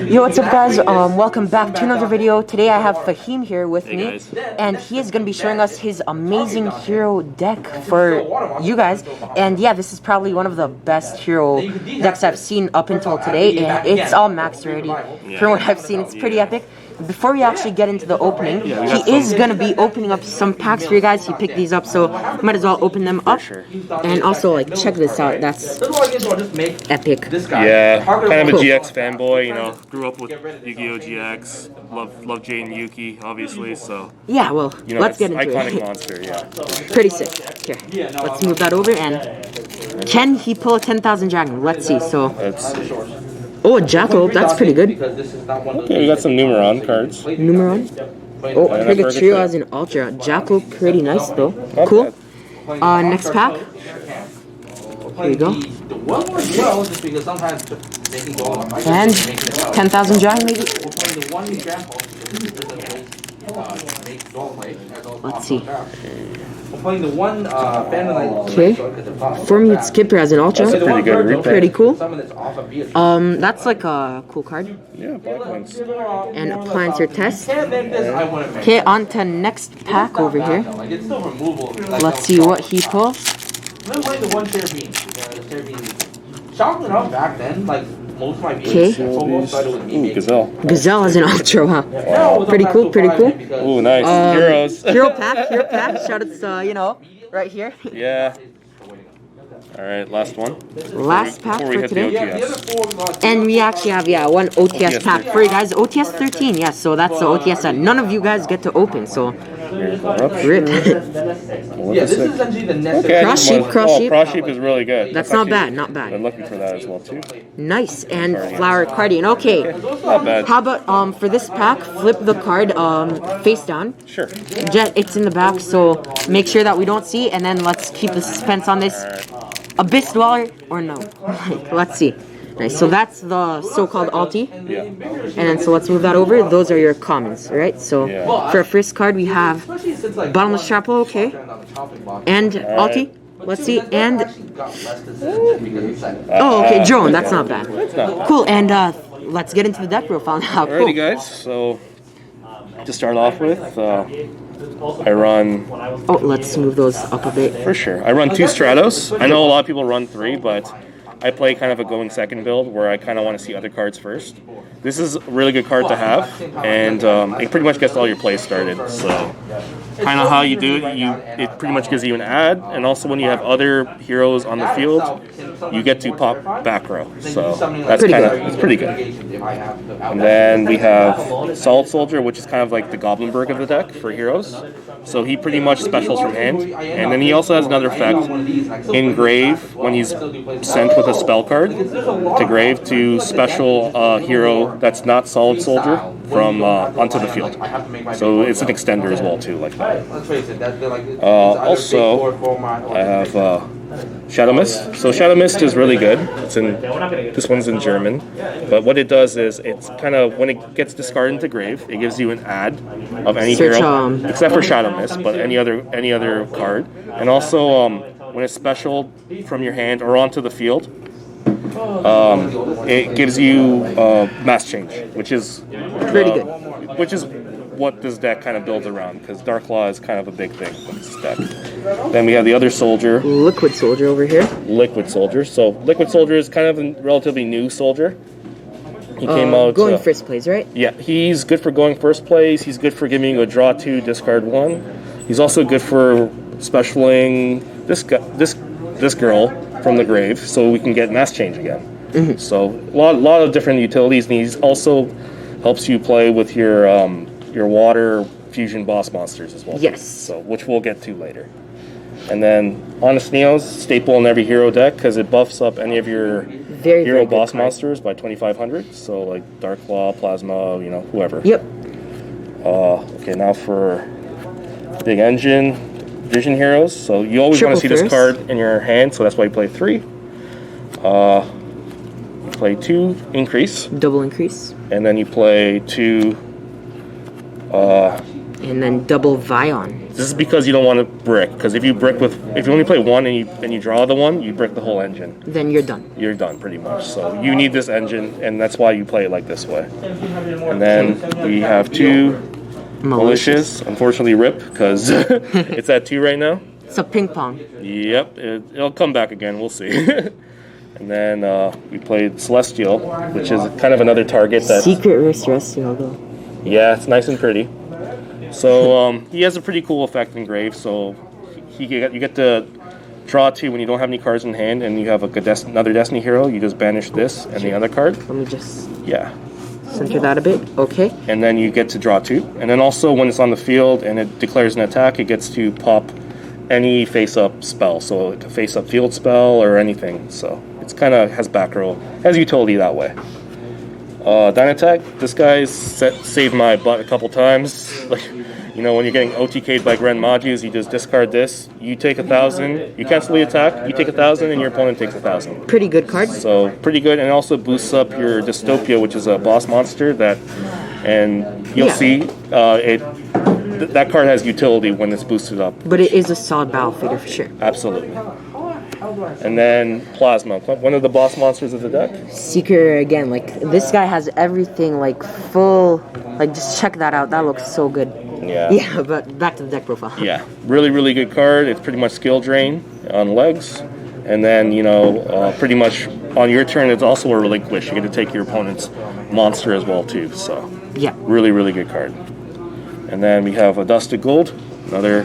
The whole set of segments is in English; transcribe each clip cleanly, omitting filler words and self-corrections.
Yo, what's up guys? Welcome back to another video. Today I have Fahim here with me, and he is going to be showing us his amazing hero deck for you guys. And yeah, this is probably one of the best hero decks I've seen up until today, and it's all maxed already. From what I've seen, it's pretty epic. Before we actually get into the opening, he is going to be opening up some packs for you guys. He picked these up, so might as well open them up. And also, like, check this out. That's epic. Yeah, kind of a GX fanboy, you know. Grew up with Yu-Gi-Oh! GX. Love Jay and Yuki, obviously, so... Yeah, well, you know, let's get into iconic it. Monster, yeah. Pretty sick. Here, let's move that over, and can he pull a 10,000 Dragon? Let's see, so... Oh, a Jackal, that's pretty good. Okay, we got some Numeron cards. Numeron? Oh, Purga Trio as an Ultra. Jackal, pretty nice though. Cool. Next pack. Here we go. And 10,000 Dragon maybe? Let's see. Okay. 4-minute Skipper as an Ultra. That's a pretty good replay. Pretty cool. That's like a cool card. Yeah, black ones. And Appliance your test. Okay, on to next pack over here. Let's see what he pulls. Okay. Ooh, Gazelle. Gazelle as an Ultra, wow. Pretty cool, pretty cool. Ooh, nice. Heroes. Hero pack. Shout out to, you know, right here. Yeah. Alright, last one. Last pack Before we for hit today. the OTS. And we actually have, yeah, one OTS pack for you guys. OTS 13, yes, so that's the OTS that none of you guys get to open, so... Rip. Okay, Cross sheep. Cross sheep is really good. That's not bad, not Been bad. looking for that as well, too. Nice, and Flower Cardian. Okay, Not bad. how about, for this pack, flip the card, face down. Sure. Jet, it's in the back, so make sure that we don't see, and then let's keep the suspense on this. Abyss Dweller or no? Let's see. Nice. So that's the so-called ulti. Yeah. And then so let's move that over. Those are your commons, right? So for our first card we have Bottomless Chapel, okay. And ulti. Let's see. And oh, okay, drone. That's not bad. Cool. And let's get into the deck profile now. Cool. Alrighty, guys. So to start off with, I run... Oh, let's move those up a bit. For sure. I run 2 Stratos. I know a lot of people run 3, but I play kind of a going second build where I kind of want to see other cards first. This is a really good card to have, and it pretty much gets all your plays started. So kind of how you do it, it pretty much gives you an ad, and also when you have other heroes on the field, you get to pop back row. So that's it's pretty good. And then we have Solid Soldier, which is kind of like the Goblinberg of the deck for heroes. So he pretty much specials from hand, and then he also has another effect in grave when he's sent with a spell card to grave to special hero that's not Solid Soldier from onto the field. So it's an extender as well too, like that. Also, I have Shadow Mist. So Shadow Mist is really good. It's in this one's in German, but what it does is it's kind of when it gets discarded into grave, it gives you an ad of any hero except for Shadow Mist, but any other card. And also when it's special from your hand or onto the field, it gives you mass change, which is Pretty good. Which is what this deck kind of builds around, because Dark Law is kind of a big thing with this deck. Then we have the other soldier. Liquid Soldier over here. Liquid Soldier. So Liquid Soldier is kind of a relatively new soldier. He came out... Going first place, right? Yeah, he's good for going first place. He's good for giving you a draw 2, discard 1. He's also good for specialing this girl from the grave, so we can get mass change again. So a lot of different utilities, and he also helps you play with your water fusion boss monsters as well. Yes. So which we'll get to later. And then Honest Neo's staple in every hero deck because it buffs up any of your hero boss monsters by 2,500. So like Dark Claw, Plasma, you know, whoever. Yep. Okay, now for Big Engine Vision Heroes. So you always want to see this card in your hand, so that's why you play 3. Play 2 increase. Double increase. And then you play 2 and then double Vion. This is because you don't want to brick. Because if you only play one and you draw the one, you brick the whole engine. Then you're done. You're done pretty much. So you need this engine, and that's why you play it like this way. And then we have 2 militias. Unfortunately, rip because it's at 2 right now. It's a ping pong. Yep, it'll come back again. We'll see. And then we played Celestial, which is kind of another target that. Secret rare Celestial though. Yeah, it's nice and pretty. So he has a pretty cool effect engraved. So you get to draw 2 when you don't have any cards in hand, and you have another Destiny hero. You just banish this and the other card. Let me just center that a bit. Okay. And then you get to draw 2. And then also when it's on the field and it declares an attack, it gets to pop any face-up spell. So like a face-up field spell or anything. So it's kind of has back row, has utility that way. Dynatag, this guy's saved my butt a couple times. Like, you know, when you're getting OTK'd by Gren Majus, you just discard this. You take 1,000. You cancel the attack. You take 1,000, and your opponent takes 1,000. Pretty good card. So pretty good, and it also boosts up your Dystopia, which is a boss monster and you'll see that card has utility when it's boosted up. But it is a solid battle figure for sure. Absolutely. And then Plasma, one of the boss monsters of the deck. Secret again, like this guy has everything like full. Like just check that out. That looks so good. Yeah. Yeah, but back to the deck profile. Yeah, really, really good card. It's pretty much skill drain on legs, and then pretty much on your turn, it's also a relinquish. You get to take your opponent's monster as well too. So yeah, really, really good card. And then we have a Dusted Gold, another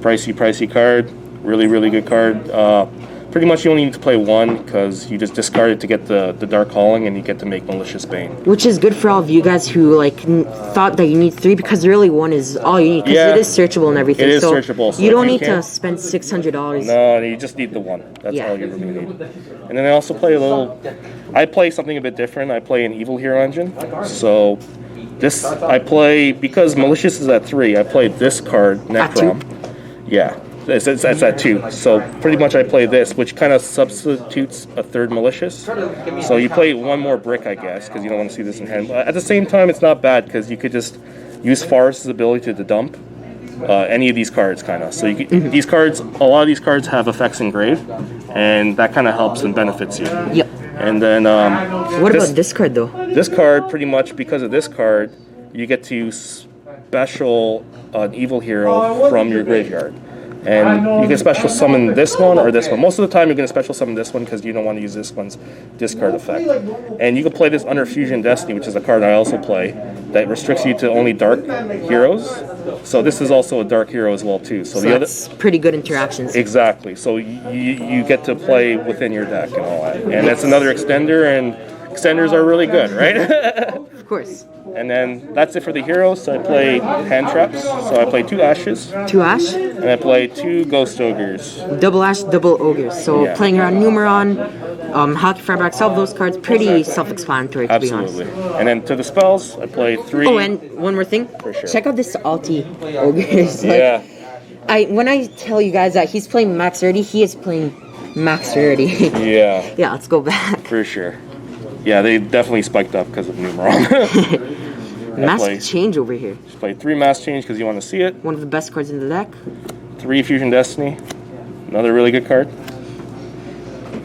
pricey card. Really, really good card. Pretty much you only need to play 1 because you just discard it to get the Dark Calling, and you get to make Malicious Bane. Which is good for all of you guys who like thought that you need 3, because really 1 is all you need, because it is searchable and everything. It is searchable. So you don't need to spend $600. No, you just need the 1. That's all you really need. And then I also play I play something a bit different. I play an Evil Hero engine. So this I play, because Malicious is at 3, I played this card, Necrom. Yeah. It's at 2, so pretty much I play this, which kind of substitutes a 3rd Malicious. So you play 1 more brick, I guess, because you don't want to see this in hand. But at the same time, it's not bad, because you could just use Forest's ability to dump any of these cards, kind of. So you could, these cards, a lot of these cards have effects engraved, and that kind of helps and benefits you. Yep. And then what about this card though? This card, pretty much because of this card, you get to special an Evil Hero from your graveyard. And you can special summon this one or this one. Most of the time you're going to special summon this one because you don't want to use this one's discard effect. And you can play this under Fusion Destiny, which is a card I also play, that restricts you to only dark heroes. So this is also a dark hero as well too. So that's pretty good interactions. Exactly. So you get to play within your deck and all that. And that's another extender, and extenders are really good, right? Of course. And then that's it for the heroes. So I play hand traps. So I play 2 ashes. 2 ash. And I play 2 ghost ogres. Double ash, double ogres. So playing around Numeron, Hockey Fireback, all of those cards, pretty self-explanatory to be honest. And then to the spells, I play 3. Oh, and one more thing. For sure. Check out this Alti ogres. When I tell you guys that he's playing max rarity, he is playing max rarity. Yeah. Yeah, let's go back. For sure. Yeah, they definitely spiked up because of Numeron. Mask Change over here. Just play 3 Mask Change because you want to see it. One of the best cards in the deck. 3 Fusion Destiny. Another really good card.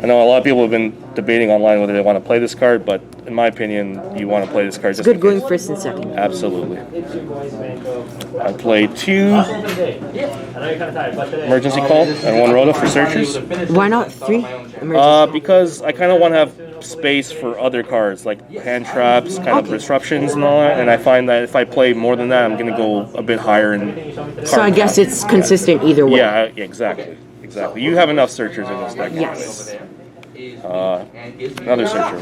I know a lot of people have been debating online whether they want to play this card, but in my opinion, you want to play this card. It's good going first and second. Absolutely. I play 2 Emergency Call and 1 Rhoda for searchers. Why not 3? Because I kind of want to have space for other cards, like hand traps, kind of disruptions and all that, and I find that if I play more than that, I'm going to go a bit higher in card. So I guess it's consistent either way. Yeah, exactly. You have enough searchers in this deck. Yes. Another searcher,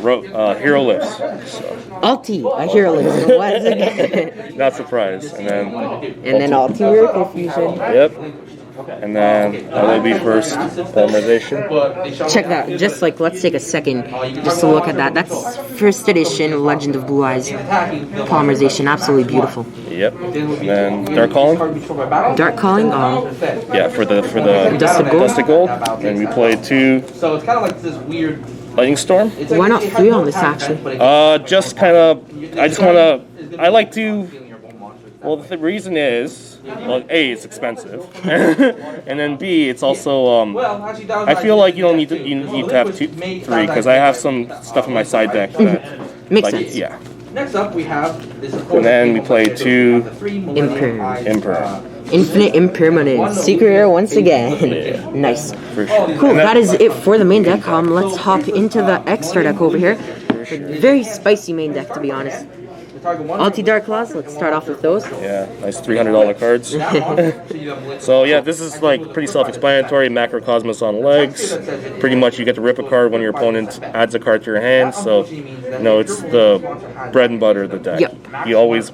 Hero Lifts. So. Alti, a Hero Lifts. Once again. Not surprised. And then Alti Miracle Fusion. Yep. And then LOB first polymerization. Check that. Just like, let's take a second just to look at that. That's first edition Legend of Blue Eyes polymerization. Absolutely beautiful. Yep. And then Dark Calling. Dark Calling. Yeah, for the Dusted Gold. And we played 2. So it's kind of like this weird Lightning Storm. Why not 3 on this actually? I like to Well, the reason is, well, A, it's expensive, and then B, it's also, I feel like you don't need to, you need to have 2, 3, because I have some stuff in my side deck that, makes sense. Yeah. Next up, we have this. And then we play 2 Imperm. Infinite Impermanence. Secret rare once again. Nice. For sure. Cool, that is it for the main deck. Let's hop into the extra deck over here. Very spicy main deck, to be honest. Dark Claws, let's start off with those. Yeah, nice $300 cards. So yeah, this is like pretty self-explanatory. Macrocosmos on legs. Pretty much you get to rip a card when your opponent adds a card to your hand. So, you know, it's the bread and butter of the deck. Yep. You always...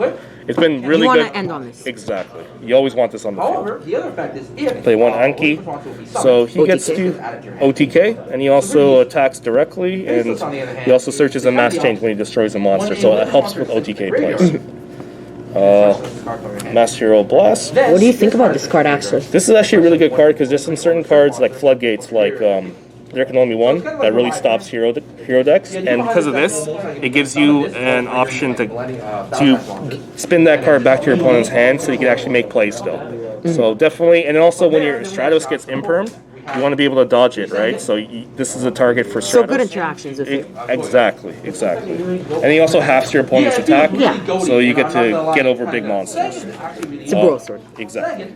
It's been really you good. You want to end on this. Exactly. You always want this on the field. The other fact is Play 1 Anki. So he gets to OTK, and he also attacks directly, and he also searches a mass change when he destroys a monster. So it helps with OTK plays. Mass Hero Blast. What do you think about this card, actually? This is actually a really good card because there's some certain cards like Floodgates, like there can only be one, that really stops hero decks, and because of this, it gives you an option to spin that card back to your opponent's hand, so you can actually make plays still. So definitely, and also when your Stratos gets imperm, you want to be able to dodge it, right? So this is a target for Stratos. So good interactions with it. Exactly. And he also halves your opponent's attack, so you get to get over big monsters. It's a Broadsword. Exactly.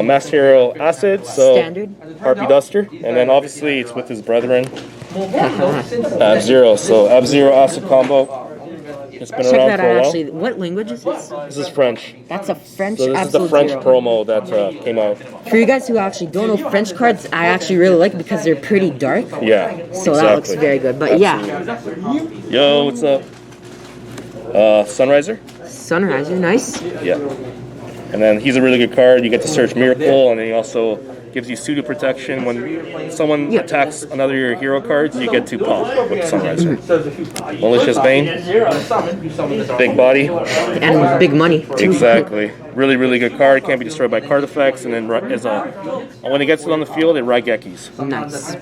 Mass Hero Acid, so Standard. Harpy Duster, and then obviously it's with his brethren. Ab-Zero, so Ab-Zero Acid combo. It's been Check around that for a out, while. actually. What language is this? This is French. That's a French So this is the absolute French zero. promo that came out. For you guys who actually don't know French cards, I actually really like because they're pretty dark. Yeah. So that looks very good. But yeah, Yo, what's up? Sunriser? Sunriser, nice. Yeah. And then he's a really good card. You get to search Miracle, and then he also gives you pseudo protection. When someone attacks another of your hero cards, you get to pop with Sunriser. Malicious Bane. Big body. And big money. Exactly. Really, really good card. Can't be destroyed by card effects. And then when it gets it on the field, it Raigekis. Nice.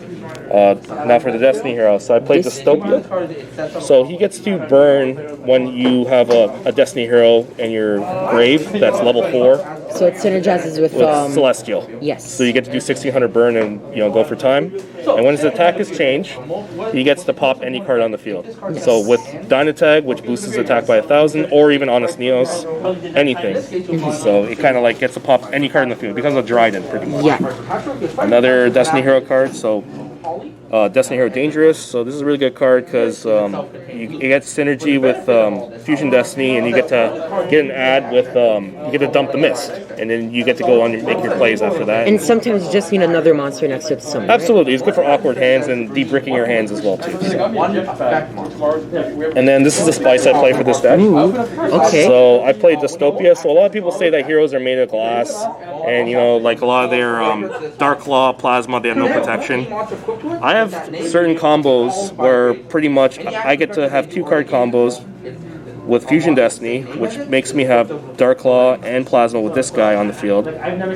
Now for the Destiny Hero. So I played Dystopia. So he gets to burn when you have a Destiny Hero in your grave that's level 4. So it synergizes with Celestial. Yes. So you get to do 1600 burn and go for time. And when his attack is changed, he gets to pop any card on the field. Yes. So with Dynatag, which boosts his attack by 1,000, or even Honest Neos, anything. So it kind of like gets to pop any card in the field. It becomes a Dryden pretty much. Yeah. Another Destiny Hero card. So Destiny Hero Dangerous. So this is a really good card because you get synergy with Fusion Destiny, and you get to get an ad with you get to dump the Mist, and then you get to go on make your plays after that. And sometimes you just need another monster next to it to summon. Absolutely, it's good for awkward hands and debricking your hands as well too. So. And then this is the spice I play for this deck. Ooh, okay. So I played Dystopia. So a lot of people say that heroes are made of glass, and like a lot of their Dark Claw, Plasma, they have no protection. I have certain combos where pretty much I get to have 2-card combos with Fusion Destiny, which makes me have Dark Claw and Plasma with this guy on the field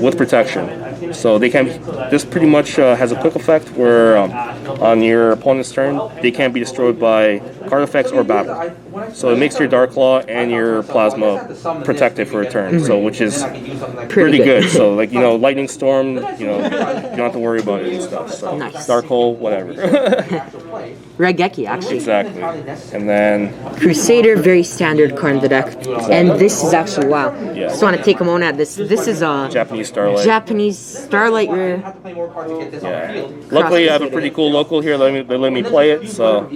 with protection. So they can. This pretty much has a quick effect where on your opponent's turn they can't be destroyed by card effects or battle. So it makes your Dark Claw and your Plasma protected for a turn. So which is pretty good. So Lightning Storm, you don't have to worry about it and stuff. So Nice. Dark Hole, whatever. Raigeki, actually. Exactly. And then Crusader, very standard card in the deck. And this is actually, wow. Yeah. Just want to take a moment at this. This is a Japanese Starlight. Japanese Starlight rare. Yeah. Luckily, I have a pretty cool local here. They let me play it. So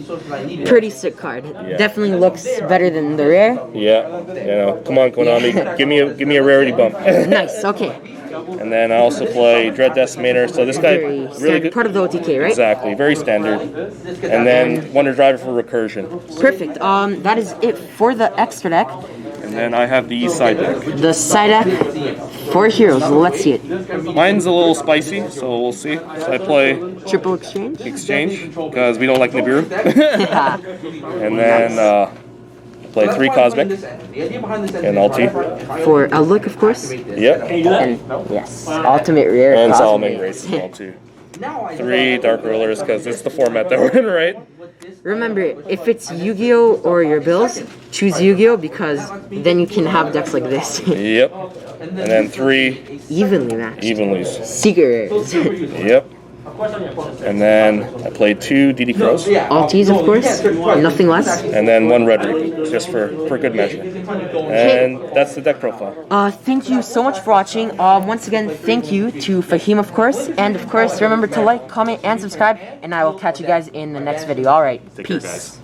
Pretty sick card. Definitely looks better than the rare. yeah. Come on, Konami. Give me a rarity bump. Nice, okay. And then I also play Dread Decimator. So this guy Very really standard, good. part of the OTK, right? Exactly, very standard. And then Wonder Driver for recursion. Perfect. That is it for the extra deck. And then I have the side deck. The side deck for heroes. Let's see it. Mine's a little spicy, so we'll see. So I play Triple exchange. Exchange because we don't like Nibiru. And then I play 3 Cosmic and Ulti. For a look, of course. Yep. And yes, ultimate rare. And Cosmic. Solomon Grace as well too. 3 Dark Rulers because it's the format that we're in, right? Remember, if it's Yu-Gi-Oh or your bills, choose Yu-Gi-Oh because then you can have decks like this. Yep. And then 3 Evenly matched. evenly. Seekers. Yep. And then I played 2 DD Crows. Alties, of course. Nothing less. And then 1 Red Reaping, just for good measure. And that's the deck profile. Thank you so much for watching. Once again, thank you to Fahim, of course. And of course, remember to like, comment, and subscribe. And I will catch you guys in the next video. Alright, Take care, peace. guys.